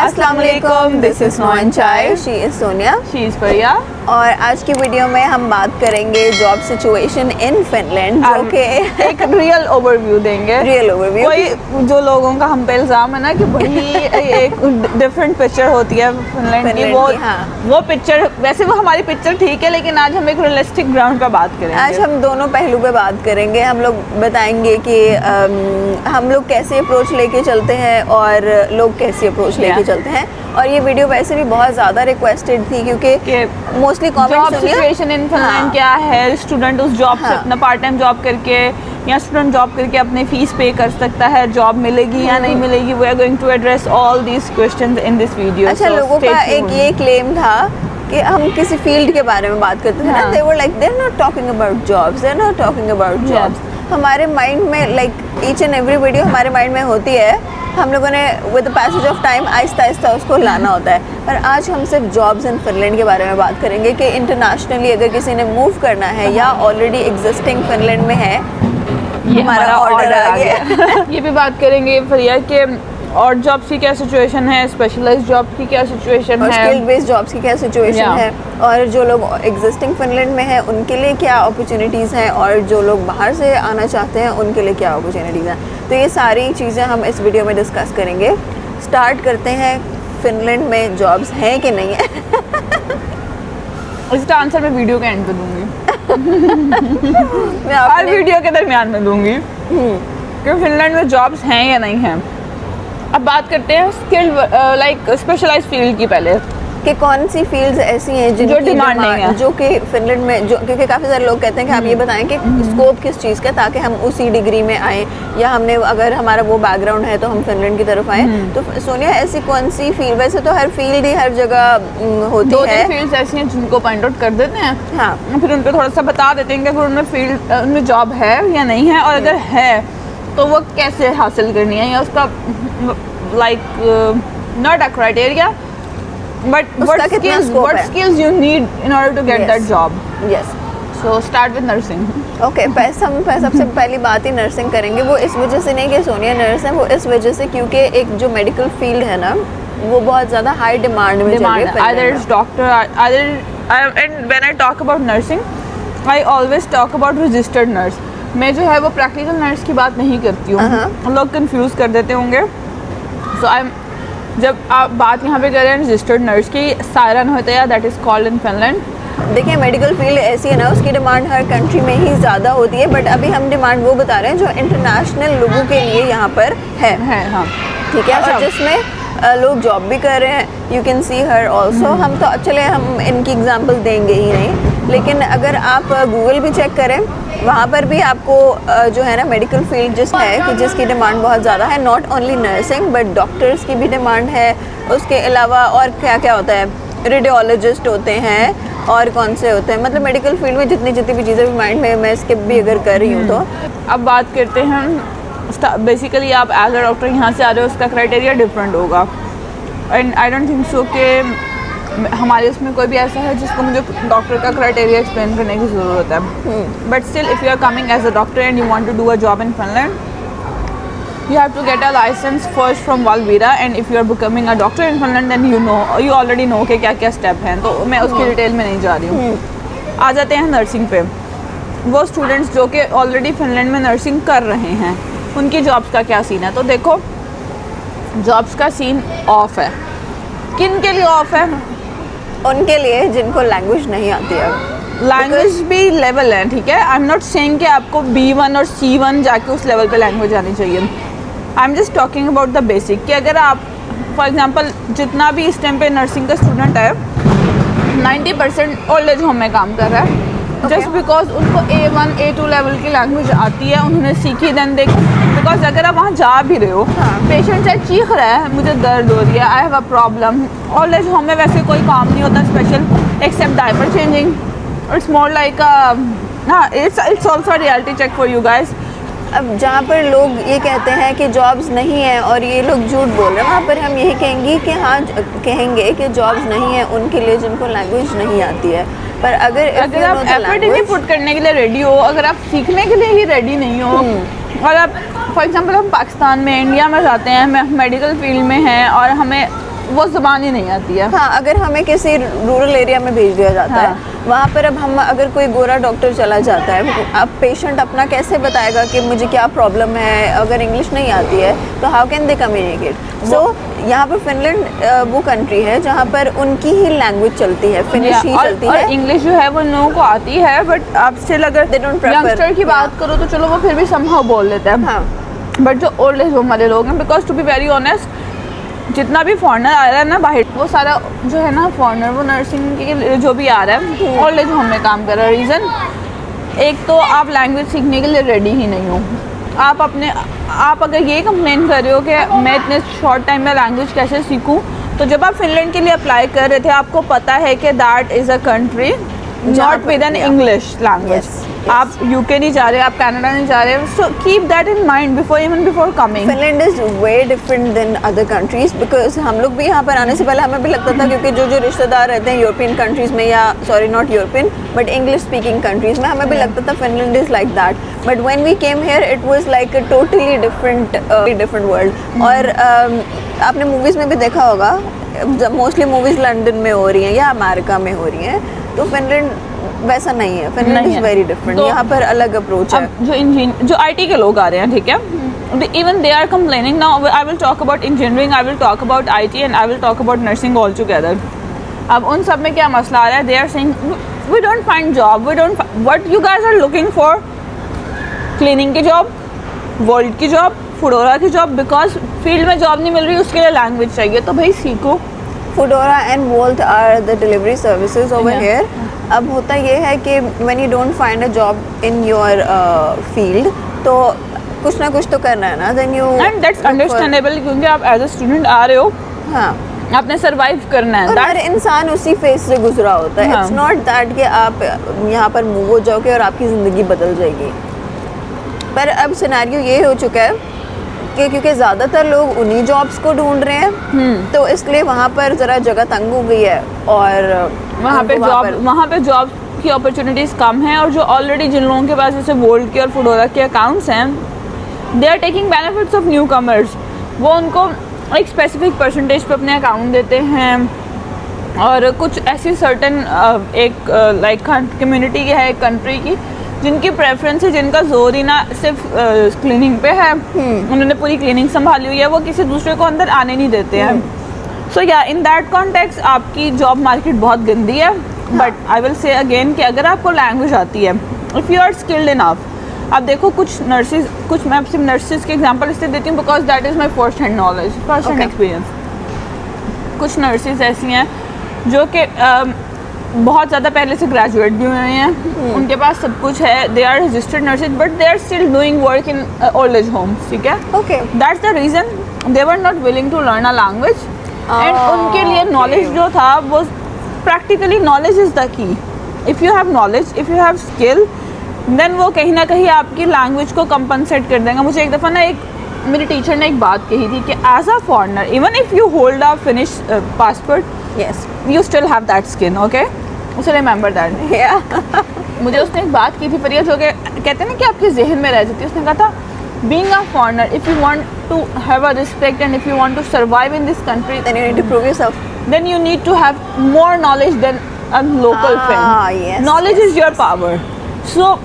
अस्सलाम वालेकुम, this is नो एंड चाय, she is Sonia, she is Faria. और आज की वीडियो में हम बात करेंगे जॉब सिचुएशन इन फिनलैंड, जो कि एक रियल ओवरव्यू देंगे। Real overview. कोई जो लोगों का हम पे इल्जाम है ना कि बड़ी एक डिफरेंट पिक्चर होती है फिनलैंड की, वो पिक्चर, वैसे वो हमारी पिक्चर ठीक है, लेकिन आज हम एक रियलिस्टिक ग्राउंड पे बात करेंगे। आज हम दोनों पहलू पे बात करेंगे। हम लोग बताएंगे कि हम लोग कैसे अप्रोच लेके चलते हैं और लोग कैसे अप्रोच लेके चलते हैं। और ये वीडियो वैसे भी बहुत ज़्यादा रिक्वेस्टेड थी क्योंकि mostly job situation in Finland क्या है, स्टूडेंट उस जॉब से अपना पार्ट टाइम जॉब करके या स्टूडेंट जॉब करके अपने फीस पे कर सकता है, जॉब मिलेगी या नहीं मिलेगी। We are going to address all these questions in this video. अच्छा, लोगों का एक ये क्लेम था कि हम किसी फील्ड के बारे में बात करते थे ना, they were like they're not talking about jobs, they're not talking about jobs। हमारे माइंड में like each and every video हमारे माइंड में होती है, हम लोगों ने with the passage of time Aahista Aahista उसको लाना होता है। पर आज हम सिर्फ जॉब्स इन फिनलैंड के बारे में बात करेंगे कि इंटरनेशनली अगर किसी ने मूव करना है या ऑलरेडी एग्जिस्टिंग फिनलैंड में है, ये हमारा ऑर्डर आ गया। ये भी बात करेंगे फरिया के और जॉब्स की क्या सिचुएशन है, स्पेशलाइज्ड जॉब की क्या सिचुएशन है, स्किल्ड बेस्ड जॉब्स की क्या सिचुएशन है, और जो लोग एग्जिस्टिंग फिनलैंड में है उनके लिए क्या अपॉर्चुनिटीज़ हैं, और जो लोग बाहर से आना चाहते हैं उनके लिए क्या अपॉर्चुनिटीज़ हैं। तो ये सारी चीज़ें हम इस वीडियो में डिस्कस करेंगे। स्टार्ट करते हैं, फिनलैंड में जॉब्स हैं कि नहीं है। इसका आंसर मैं वीडियो के एंड पे दूंगी। मैं वीडियो के दरमियान में दूंगी कि फिनलैंड में जॉब्स हैं या नहीं हैं। अब बात करते हैं स्किल्ड लाइक स्पेशलाइज्ड फील्ड की पहले, कि कौन सी फील्ड्स ऐसी हैं जिनकी डिमांड नहीं है, जो कि फिनलैंड में, जो क्योंकि काफ़ी सारे लोग कहते हैं कि आप ये बताएं कि स्कोप किस चीज़ का, ताकि हम उसी डिग्री में आए, या हमने अगर हमारा वो बैकग्राउंड है तो हम फिनलैंड की तरफ आए। तो सोनिया, ऐसी कौन सी फील्ड, वैसे तो हर फील्ड ही हर जगह होती है, 2-3 फील्ड्स ऐसी हैं जिनको पॉइंट आउट कर देते हैं, हाँ, फिर उन पर थोड़ा सा बता देते हैं कि अगर उनमें फील्ड उनमें जॉब है या नहीं है, और अगर है तो वो कैसे हासिल करनी है, या उसका like not a criteria but what skills you need in order to get that job। yes, so start with nursing। okay, हम सबसे पहली बात ही नर्सिंग करेंगे। वो इस वजह से नहीं कि सोनिया नर्स है, वो इस वजह से क्योंकि एक जो मेडिकल फील्ड है ना, वो बहुत ज़्यादा हाई डिमांड में चल रही है। either it's doctor, and when I talk about nursing I always talk about registered nurse। मैं जो है वो प्रैक्टिकल नर्स की बात नहीं करती हूँ, लोग कंफ्यूज कर देते होंगे। So जब आप बात यहाँ पे कर रहे हैं रजिस्टर्ड नर्स की, सायरन होता है, that is called in Finland. देखिए, मेडिकल फील्ड ऐसी है ना, उसकी डिमांड हर कंट्री में ही ज़्यादा होती है, बट अभी हम डिमांड वो बता रहे हैं जो इंटरनेशनल लोगों के लिए यहाँ पर है। हाँ, ठीक है, और जिसमें लोग जॉब भी कर रहे हैं। You can see her also. हम तो चले, हम इनकी एग्जाम्पल देंगे ही नहीं, लेकिन अगर आप गूगल भी चेक करें, वहाँ पर भी आपको जो है ना मेडिकल फील्ड है कि जिसकी डिमांड बहुत ज़्यादा है। Not only nursing but doctors की भी डिमांड है। उसके अलावा और क्या क्या होता है, रेडियोलॉजिस्ट होते हैं, और कौन से होते हैं, मतलब मेडिकल फील्ड में जितनी भी चीज़ें भी माइंड में मैं स्किप भी अगर कर रही हूँ तो। अब बात करते हैं बेसिकली आप एज अ डॉक्टर यहाँ से आ रहे हो, उसका क्राइटेरिया डिफरेंट होगा, and I don't think so कि हमारे उसमें कोई भी ऐसा है जिसको मुझे डॉक्टर का क्राइटेरिया एक्सप्लेन करने की ज़रूरत है। But still if you are coming as a doctor and you want to do a job in Finland, you have to get a license first from Valvira, and if you are becoming a doctor in Finland then you already know कि क्या क्या step हैं, तो मैं उसकी detail में नहीं जा रही हूँ। आ जाते हैं नर्सिंग पे। वो स्टूडेंट्स जो कि ऑलरेडी फिनलैंड में नर्सिंग कर रहे हैं, उनकी जॉब्स का क्या सीन है। तो देखो, जॉब्स का सीन ऑफ है। किन के लिए ऑफ है? उनके लिए जिनको लैंग्वेज नहीं आती है। लैंग्वेज भी लेवल है, ठीक है। आई एम नॉट सेइंग कि आपको B1 और C1 जाके उस लेवल पे लैंग्वेज आनी चाहिए। I am just talking about the basic, कि अगर आप फॉर एग्जांपल जितना भी इस टाइम पे नर्सिंग का स्टूडेंट है 90% ओल्ड एज होम में काम कर रहा है, जस्ट बिकॉज उनको A1 A2 लेवल की लैंग्वेज आती है, उन्होंने सीखी। देन देखो, बिकॉज अगर आप वहाँ जा भी रहे हो, पेशेंट चाहे चीख रहा है, मुझे दर्द हो रही है, I have a problem, old age home में वैसे कोई काम नहीं होता special except diaper changing. It's more like it's also reality check for you guys. अब जहाँ पर लोग ये कहते हैं कि जॉब्स नहीं है और ये लोग झूठ बोल रहे हैं, वहाँ पर हम यही कहेंगे कि जॉब्स नहीं है उनके लिए जिनको लैंग्वेज नहीं आती है। पर अगर आप एफर्ट ही पुट करने के लिए रेडी हो, अगर आप सीखने के लिए ही रेडी नहीं हो, और आप फॉर एग्जांपल हम पाकिस्तान में, इंडिया में जाते हैं, मेडिकल फील्ड में हैं और हमें वो ज़बान ही नहीं आती है। हाँ, अगर हमें किसी रूरल एरिया में भेज दिया जाता है, वहाँ पर अब हम अगर कोई गोरा डॉक्टर चला जाता है, अब पेशेंट अपना कैसे बताएगा कि मुझे क्या प्रॉब्लम है, अगर इंग्लिश नहीं आती है तो हाउ कैन दे कम्युनिकेट। सो यहाँ पर फिनलैंड वो कंट्री है जहाँ पर उनकी ही लैंग्वेज चलती है, फिनिश ही चलती है। और इंग्लिश जो है वो इन लोगों को आती है, बट आप स्टिल अगर They don't prefer, यंगस्टर की बात करो तो चलो वो फिर भी समहाउ बोल लेते हैं। हाँ, बट जो ओल्ड एज होम वाले लोग हैं, because to be very honest, जितना भी फॉरनर आ रहा है ना बाहर, वो सारा जो है ना फॉरनर, वो नर्सिंग के जो भी आ रहा है ओल्ड एज होम में काम कर रहा है। रीज़न एक तो आप लैंग्वेज सीखने के लिए रेडी ही नहीं हो। आप अगर ये कंप्लेन कर रहे हो कि मैं इतने शॉर्ट टाइम में लैंग्वेज कैसे सीखूं, तो जब आप फिनलैंड के लिए अप्लाई कर रहे थे आपको पता है कि that is a country not with an English language. आप यूके नहीं जा रहे, आप कनाडा नहीं जा रहे, so keep that in mind before coming. Finland is way different than other countries, because हम लोग भी यहाँ पर आने से पहले हमें भी लगता था, क्योंकि जो रिश्तेदार रहते हैं यूरोपियन कंट्रीज में, या sorry not European but English speaking countries में, हमें भी लगता था Finland is like that, but when we came here it was like a totally different world. और आपने मूवीज़ में भी देखा होगा, मोस्टली मूवीज़ लंदन में हो रही हैं या अमेरिका में हो रही हैं, तो फिनलैंड वैसा नहीं है। फिनलैंड इज वेरी डिफरेंट, यहाँ पर अलग अप्रोच है। जो आईटी के लोग आ रहे हैं, ठीक है, even they are complaining now. I will talk about engineering, I will talk about IT, and I will talk about nursing all together. अब उन सब में क्या मसला आ रहा है? They are saying we don't find job, what you guys are looking for, cleaning की job, world की जॉब, फूडोरा की जॉब, बिकॉज फील्ड में जॉब नहीं मिल रही, उसके लिए लैंग्वेज चाहिए, तो भाई सीखो। Foodora and Wolt are the delivery services over here. अब होता ये है कि when you don't find a job in your field, तो कुछ ना कुछ तो करना है ना, then you and that's understandable, क्योंकि आप एज अ स्टूडेंट आ रहे हो, हाँ, आपने सरवाइव करना है। और हर इंसान उसी फेज से गुजरा होता है। इट्स नॉट दैट कि आप यहाँ पर मूव हो जाओगे और आपकी ज़िंदगी बदल जाएगी। पर अब सिनेरियो ये हो चुका है कि क्योंकि ज़्यादातर लोग उन्हीं जॉब्स को ढूंढ रहे हैं, तो इसलिए वहाँ पर ज़रा जगह तंग हो गई है, और वहाँ पे जॉब की अपॉर्चुनिटीज़ कम हैं, और जो ऑलरेडी जिन लोगों के पास जैसे वोल्ट के और फूडोरा के अकाउंट्स हैं, they are taking benefits of newcomers. वो उनको एक स्पेसिफिक परसेंटेज पे अपने अकाउंट देते हैं, और कुछ ऐसी सर्टन एक लाइक कम्युनिटी की है, एक कंट्री की, जिनकी प्रेफरेंस है, जिनका जोर ही ना सिर्फ क्लीनिंग पे है, उन्होंने पूरी क्लीनिंग संभाली हुई है, वो किसी दूसरे को अंदर आने नहीं देते हैं। सो या इन दैट कॉन्टेक्स्ट आपकी जॉब मार्केट बहुत गंदी है। But I will say again कि अगर आपको लैंग्वेज आती है, if you are skilled enough, अब देखो कुछ नर्सिस, कुछ मैं सिर्फ नर्सिस के एग्जांपल इसलिए देती हूँ because that is my first hand knowledge, first hand experience. कुछ नर्सिस ऐसी हैं जो कि बहुत ज़्यादा पहले से ग्रेजुएट भी हुए हैं, उनके पास सब कुछ है, they are registered nurses, but they are still doing work in old age homes, ठीक है। Okay, that's the reason they were not willing to learn a language, and उनके लिए नॉलेज जो था वो practically knowledge is the key. If you have knowledge, if you have skill, then वो कहीं ना कहीं आपकी लैंग्वेज को कंपनसेट कर देंगे। मुझे एक दफ़ा ना मेरी टीचर ने एक बात कही थी कि as a foreigner, even if you hold a Finnish passport, yes, you still have that skin, okay, उसे रिमेंबर दैट। मुझे उसने एक बात की थी फरिया, जो कि कहते हैं ना कि आपके जहन में रह जाती है। उसने कहा था, being a foreigner, if you want to have a respect and if you want to survive in this country, then you need to prove yourself. then you need to have more knowledge than a local friend. Yes, knowledge yes, is your power. So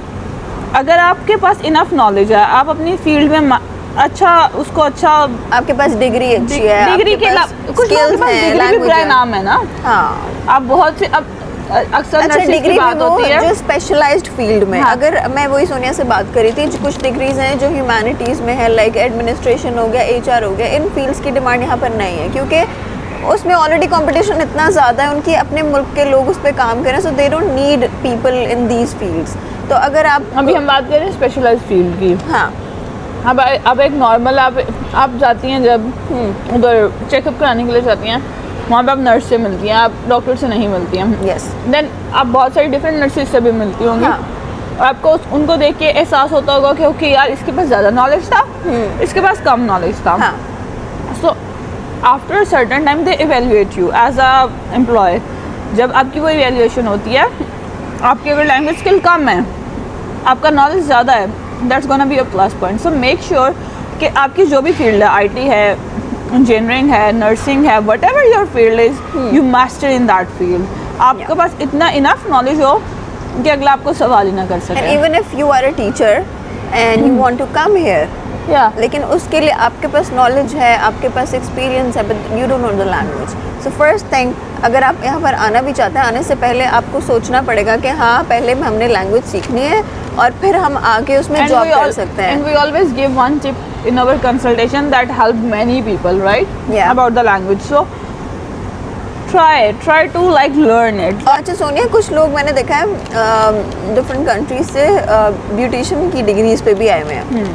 अगर आपके पास enough knowledge है, आप अपनी field में अच्छा आपके पास degree अच्छी है, डिग्री के कुछ लोगों के पास डिग्री भी बुरा नाम है ना। हाँ, आप बहुत से अब अक्सर अच्छा, नर्सिंग की बात होती है जो स्पेशलाइज्ड फील्ड में। हाँ। अगर मैं वही सोनिया से बात करी थी, कुछ डिग्रीज हैं जो ह्यूमैनिटीज़ में है, लाइक एडमिनिस्ट्रेशन हो गया, HR हो गया, इन फील्ड्स की डिमांड यहाँ पर नहीं है, क्योंकि उसमें ऑलरेडी कंपटीशन इतना ज़्यादा है, उनके अपने मुल्क के लोग उस पर काम करें, so they don't need people in these fields. तो अगर आप अभी हम बात कर रहे हैं स्पेशलाइज्ड फील्ड की। हाँ, अब एक नॉर्मल आप जाती हैं जब उधर चेकअप कराने के लिए जाती हैं, वहाँ पे आप नर्स से मिलती हैं, आप डॉक्टर से नहीं मिलती हैं। यस, देन आप बहुत सारी डिफरेंट नर्सेज से भी मिलती होंगी। हाँ। आपको उनको देख के एहसास होता होगा कि ओके यार, इसके पास ज़्यादा नॉलेज था, इसके पास कम नॉलेज था। हाँ, so after certain time they evaluate you as an employee. जब आपकी वो इवेल्युएशन होती है, आपकी अगर लैंग्वेज स्किल कम है, आपका नॉलेज ज़्यादा है, that's gonna be a plus point. So make sure कि आपकी जो भी फील्ड है, IT है, इंजीनियरिंग है, नर्सिंग है, what ever your field is, you master in that field. आपके पास इतना इनफ नॉलेज हो कि अगला आपको सवाल ही ना कर एंड सके। Even if you are a teacher and you want to come here, या लेकिन उसके लिए आपके पास नॉलेज है, आपके पास एक्सपीरियंस है, but you don't know the language. So first thing, अगर आप यहाँ पर आना भी चाहते हैं, आने से पहले आपको सोचना पड़ेगा कि हाँ पहले हमने लैंग्वेज सीखनी है और फिर हम आगे उसमें जॉब कर सकते हैं। And we always give one tip in our consultation that helped many people, right? Yeah. About the language. So try to like learn it. अच्छा सोनिया, कुछ लोग मैंने देखा है डिफरेंट कंट्रीज से ब्यूटिशियन की डिग्रीज पे भी आए हुए हैं,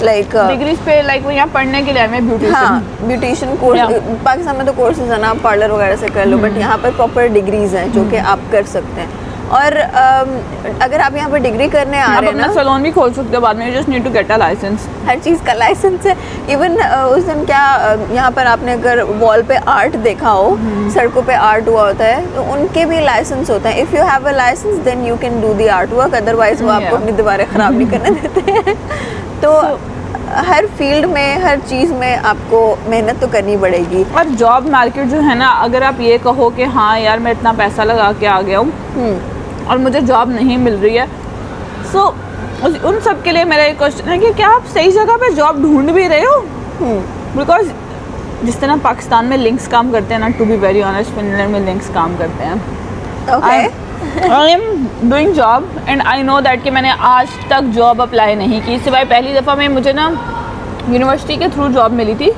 लाइक डिग्रीज पे लाइक वो यहाँ पढ़ने के लिए हमें हाँ beautician. Beautician course. Yeah. Pakistan में तो कोर्सेज है ना, आप पार्लर वगैरह से कर लो, बट यहाँ पर प्रॉपर डिग्रीज हैं जो कि आप कर सकते हैं। और अगर आप यहाँ पर डिग्री करने आ आप रहे हैं अपना ना, सैलून भी खोल सकते हो बाद में, you just need to get a license. हर चीज़ का लाइसेंस है। इवन उस दिन क्या यहाँ पर आपने अगर वॉल पे आर्ट देखा हो, सड़कों पे आर्ट हुआ होता है, तो उनके भी लाइसेंस होता है। If you have a license then you can do the art work, otherwise वो आपको Yeah. अपनी दीवारें ख़राब नहीं करने देते हैं। तो हर फील्ड में, हर चीज़ में आपको मेहनत तो करनी पड़ेगी। और जॉब मार्केट जो है ना, अगर आप ये कहो कि हाँ यार मैं इतना पैसा लगा के आ गया हूँ और मुझे जॉब नहीं मिल रही है, सो उन सब के लिए मेरा एक क्वेश्चन है कि क्या आप सही जगह पे जॉब ढूंढ भी रहे हो? बिकॉज जिस तरह पाकिस्तान में लिंक्स काम करते हैं ना, to be very honest, Finland में लिंक्स काम करते हैं। Okay, I am doing job and I know that कि मैंने आज तक जॉब अप्लाई नहीं की, सिवाय पहली दफ़ा में मुझे ना यूनिवर्सिटी के थ्रू जॉब मिली थी।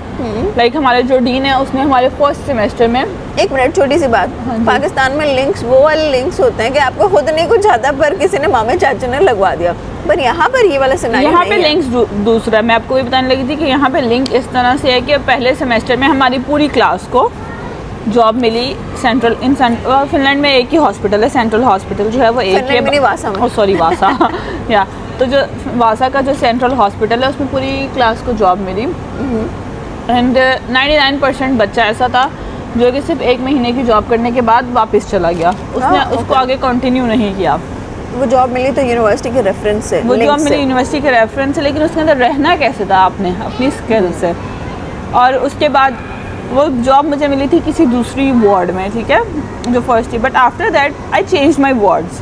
लाइक हमारे जो डीन है उसने हमारे फर्स्ट सेमेस्टर में, एक मिनट, छोटी सी बात। हाँ जी। पाकिस्तान में लिंक्स वो वाले लिंक्स होते हैं कि आपको खुद नहीं कुछ आता, पर किसी ने मामे चाचे ने लगवा दिया। पर यहाँ पर ये वाला सिनेरियो यहाँ नहीं पे है। लिंक्स दूसरा मैं आपको भी बताने लगी थी कि यहाँ पे लिंक इस तरह से है कि पहले सेमेस्टर में हमारी पूरी क्लास को जॉब मिली फिनलैंड में एक ही हॉस्पिटल है, सेंट्रल हॉस्पिटल जो है वो एक फिनलैंड में नहीं, वासा में। सॉरी वासा या तो जो वासा का जो सेंट्रल हॉस्पिटल है उसमें पूरी क्लास को जॉब मिली। एंड 99% बच्चा ऐसा था जो कि सिर्फ 1 महीने की जॉब करने के बाद वापस चला गया, उसने उसको आगे कंटिन्यू नहीं किया। वो जॉब मिली तो यूनिवर्सिटी के रेफरेंस से, वो लिंक जॉब से। मेरी यूनिवर्सिटी के रेफरेंस से, लेकिन उसके अंदर रहना कैसे था आपने अपनी स्किल से। और उसके बाद वो जॉब मुझे मिली थी किसी दूसरी वार्ड में, ठीक है, जो फर्स्ट थी। But after that I change my wards,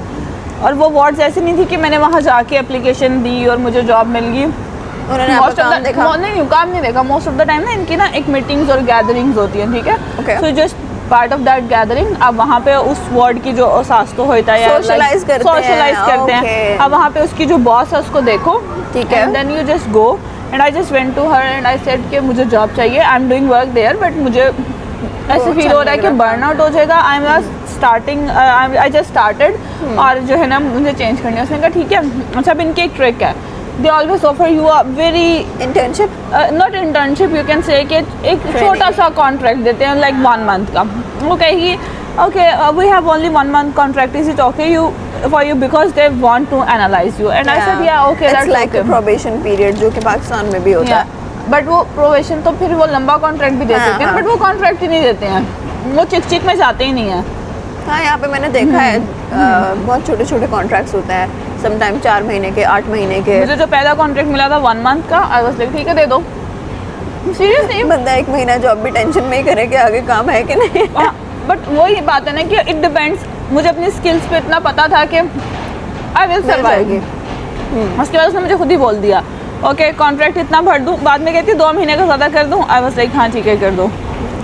और वो वार्ड्स ऐसी नहीं थी कि मैंने वहाँ जाके एप्लीकेशन दी और मुझे जॉब मिल गई। उन्होंने आपका काम देखा? नहीं, काम नहीं देखा। मोस्ट ऑफ द टाइम ना इनकी ना एक मीटिंग्स और गैदरिंग्स होती हैं, ठीक है। Okay. So just part of that gathering आप वहाँ पे उस वार्ड की जो सास्तो होता है या Socialize करते हैं, सोशलाइज करते हैं। okay. अब वहाँ पे उसकी जो बॉस है उसको देखो, ठीक है। And then you just go and I just went to her and I said कि मुझे जॉब चाहिए, I am doing work there, but मुझे ऐसे फील हो रहा है कि बर्नआउट हो जाएगा। I am starting, I just started, और जो है ना मुझे चेंज करनी है। उसने कहा ठीक है। अच्छा, अब इनकी एक ट्रिक है, they always offer you a very internship, not internship, you can say कि एक छोटा सा कॉन्ट्रैक्ट देते हैं, लाइक 1 मंथ का। वो कहेगी okay we have only 1 month contract, is it okay you for you, because they want to analyse you. And I said yeah okay, it's like a probation period जो कि पाकिस्तान में भी होता है। बट वो प्रोबेशन तो फिर वो लंबा कॉन्ट्रैक्ट भी दे हाँ, सकते हैं, हाँ। बट वो कॉन्ट्रैक्ट ही नहीं देते हैं, वो चिक चिक में जाते ही नहीं है। हाँ, यहाँ पे मैंने देखा है बहुत छोटे छोटे कॉन्ट्रैक्ट्स होते हैं, समटाइम 4 महीने के, 8 महीने के। मुझे जो पहला कॉन्ट्रैक्ट मिला था 1 मंथ का, आई वाज लाइक ठीक है दे दो, सीरियसली। बंदा 1 महीना जॉब भी टेंशन में ही करे कि आगे काम है कि नहीं। बट वही बात है ना कि इट डिपेंड्स, मुझे अपनी स्किल्स पे इतना पता था कि आई विल सर्वाइव। उसके बाद उसने मुझे खुद ही बोल दिया ओके कॉन्ट्रैक्ट इतना भर दूँ, बाद में कहती है 2 महीने का ज़्यादा कर दूँ। आई वाज लाइक हाँ ठीक है कर दो।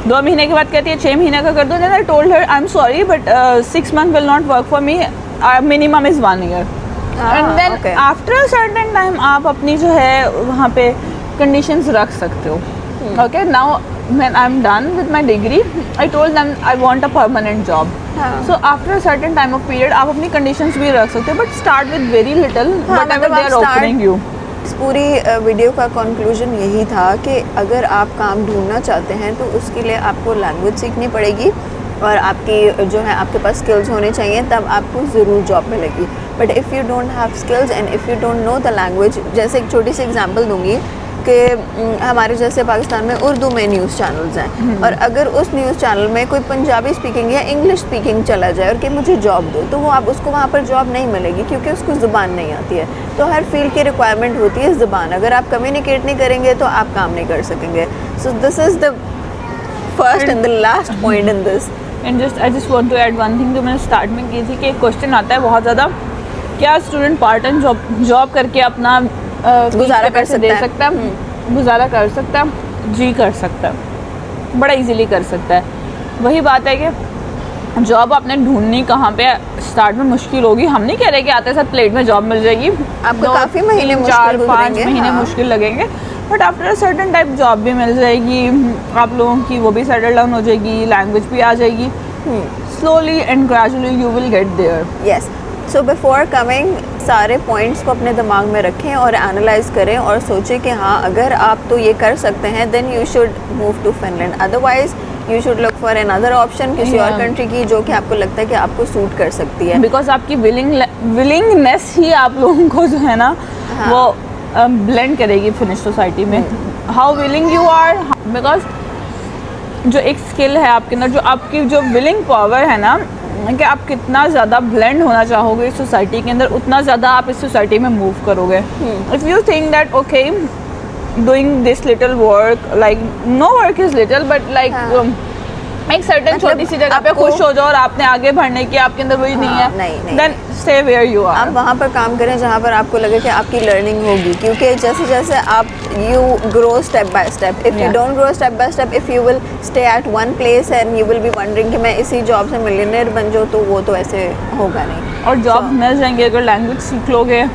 2 महीने के बाद कहती है 6 महीने का कर दो। Then I told her I am sorry but 6 month will not work for me, minimum is 1 year. And then after certain time आप अपनी जो है वहाँ पे कंडीशंस रख सकते हो। Okay, now when I'm done with my degree, I told them I want a permanent job. So after a certain time of period, आप अपनी conditions भी रख सकते हो, but start with very little, whatever they are offering you. इस पूरी video का conclusion यही था कि अगर आप काम ढूंढना चाहते हैं तो उसके लिए आपको लैंग्वेज सीखनी पड़ेगी और आपकी जो है आपके पास स्किल्स होने चाहिए, तब आपको ज़रूर जॉब मिलेगी। But if you don't have skills and if you don't know the language, जैसे एक छोटी सी एग्जांपल दूंगी कि हमारे जैसे पाकिस्तान में उर्दू में न्यूज़ चैनल्स हैं और अगर उस न्यूज़ चैनल में कोई पंजाबी स्पीकिंग या इंग्लिश स्पीकिंग चला जाए और कि मुझे जॉब दो, तो वो आप उसको वहाँ पर जॉब नहीं मिलेगी क्योंकि उसको ज़ुबान नहीं आती है। तो हर फील्ड की रिक्वायरमेंट होती है ज़ुबान, अगर आप कम्युनिकेट नहीं करेंगे तो आप काम नहीं कर सकेंगे। So this is the first and the last point in this. And just I just want to add one thing जो मैंने स्टार्ट में की थी कि एक क्वेश्चन आता है बहुत ज़्यादा, क्या स्टूडेंट पार्ट टाइम जॉब करके अपना गुजारा कर पैसे दे सकता सकता है? गुजारा कर सकता है जी, कर सकता है, बड़ा इजीली कर सकता है। वही बात है कि जॉब आपने ढूंढनी कहाँ पे, स्टार्ट में मुश्किल होगी, हम नहीं कह रहे कि आते साथ प्लेट में जॉब मिल जाएगी, आपको काफ़ी महीने 4-5 महीने मुश्किल लगेंगे, but after a certain type job भी मिल जाएगी आप लोगों की, वो भी सेटल डाउन हो जाएगी, लैंग्वेज भी आ जाएगी, slowly and gradually you will get there. Yes, so before coming सारे पॉइंट्स को अपने दिमाग में रखें और एनालाइज करें और सोचें कि हाँ अगर आप तो ये कर सकते हैं then you should move to Finland, otherwise you should look for another option किसी और कंट्री की जो कि आपको लगता है कि आपको सूट कर सकती है। बिकॉज आपकी विलिंगनेस ही आप लोगों को जो है ना वो ब्लेंड करेगी फिनिश सोसाइटी में, how willing you are, because जो एक स्किल है आपके अंदर, जो आपकी जो विलिंग पावर है ना, कि आप कितना ज़्यादा ब्लेंड होना चाहोगे इस सोसाइटी के अंदर, उतना ज़्यादा आप इस सोसाइटी में मूव करोगे। If you think that okay doing this little work, like no work is little but like एक सर्टेन मतलब छोटी सी जगह पे खुश हो जाओ और आपने आगे बढ़ने की आपके अंदर वही नहीं है, नहीं। Then stay where you are. आप वहाँ पर काम करें जहाँ पर आपको लगे कि आपकी लर्निंग होगी, क्योंकि जैसे जैसे आप you grow step by step, if you don't grow step by step, if you will stay at one place and you will be wondering कि मैं इसी जॉब से मिलियनेयर बन जाऊँ, तो वो तो ऐसे होगा नहीं। और जॉब मिल जाएंगी अगर लैंग्वेज सीख लोगे,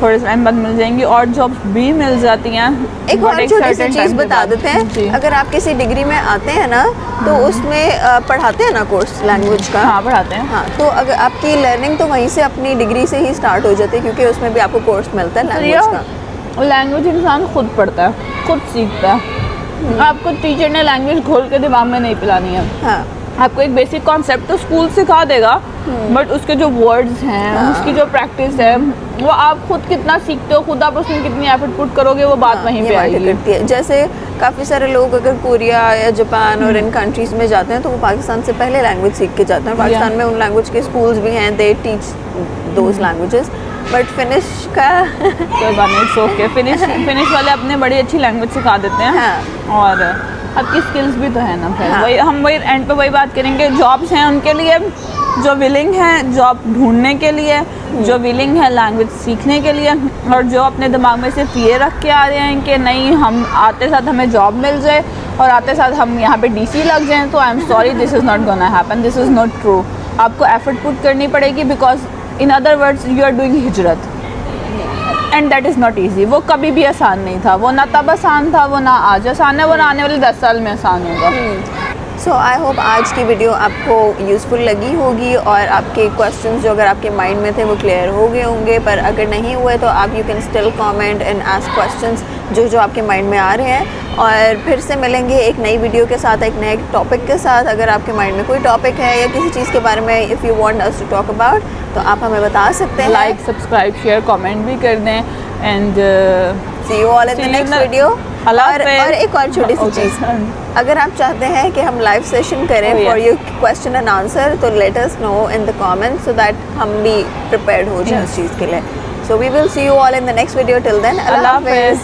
थोड़े टाइम बाद मिल जाएंगी, और जॉब्स भी मिल जाती हैं। एक और छोटी सी चीज़ बता देते हैं, अगर आप किसी डिग्री में आते हैं ना तो उसमें पढ़ाते हैं ना कोर्स लैंग्वेज का, हाँ पढ़ाते हैं, हाँ, तो अगर आपकी लर्निंग तो वहीं से अपनी डिग्री से ही स्टार्ट हो जाती है, क्योंकि उसमें भी आपको कोर्स मिलता है लैंग्वेज का। लैंग्वेज इंसान खुद पढ़ता है, खुद सीखता है, आपको टीचर ने लैंग्वेज घोल के दिमाग में नहीं पिलानी है। हाँ, आपको एक बेसिक कॉन्सेप्ट तो स्कूल सिखा देगा, बट उसके जो वर्ड्स हैं, उसकी जो प्रैक्टिस है, वो आप खुद कितना सीखते हो, खुद आप उसमें कितनी एफर्ट पुट करोगे, वो बात वहीं पे आएगी। करती है। जैसे काफ़ी सारे लोग अगर कोरिया या जापान और इन कंट्रीज़ में जाते हैं तो वो पाकिस्तान से पहले लैंग्वेज सीख के जाते हैं। पाकिस्तान में उन लैंग्वेज के स्कूल्स भी हैं, they teach those languages, but finish का कोई बात नहीं, सो के फिनिश वाले अपने बड़ी अच्छी लैंग्वेज सिखा देते हैं। हाँ। और आपकी स्किल्स भी तो है ना फिर, हाँ। वही हम वही एंड पे वही बात करेंगे, जॉब्स हैं उनके लिए जो विलिंग है जॉब ढूंढने के लिए, जो विलिंग है लैंग्वेज सीखने के लिए, और जो अपने दिमाग में सिर्फ ये रख के आ रहे हैं कि नहीं हम आते साथ हमें जॉब मिल जाए और आते साथ हम यहाँ पे डीसी लग जाएं, तो I am sorry, this is not gonna happen, this is not true. आपको एफर्ट पुट करनी पड़ेगी, because in other words you are doing हिजरत, and that is not easy. वो कभी भी आसान नहीं था, वो ना तब आसान था, वो ना आज आसान है, वो ना आने वाले 10 साल में आसान होगा। सो आई होप आज की वीडियो आपको यूज़फुल लगी होगी और आपके क्वेश्चंस जो अगर आपके माइंड में थे वो क्लियर हो गए होंगे, पर अगर नहीं हुए तो आप you can still comment and ask questions जो आपके माइंड में आ रहे हैं। और फिर से मिलेंगे एक नई वीडियो के साथ, एक नए टॉपिक के साथ। अगर आपके माइंड में कोई टॉपिक है या किसी चीज़ के बारे में if you want us to talk about, तो आप हमें बता सकते हैं। लाइक, सब्सक्राइब, शेयर, कमेंट भी कर दें, and see you all in the next video. और एक और छोटी सी चीज़, अगर आप चाहते हैं कि हम लाइव सेशन करें for your question and answer, तो let us know in the comments so that हम भी प्रिपेयर्ड हो जाए उस चीज़ के लिए। So we will see you all in the next video, till then अल्लाह हाफिज़।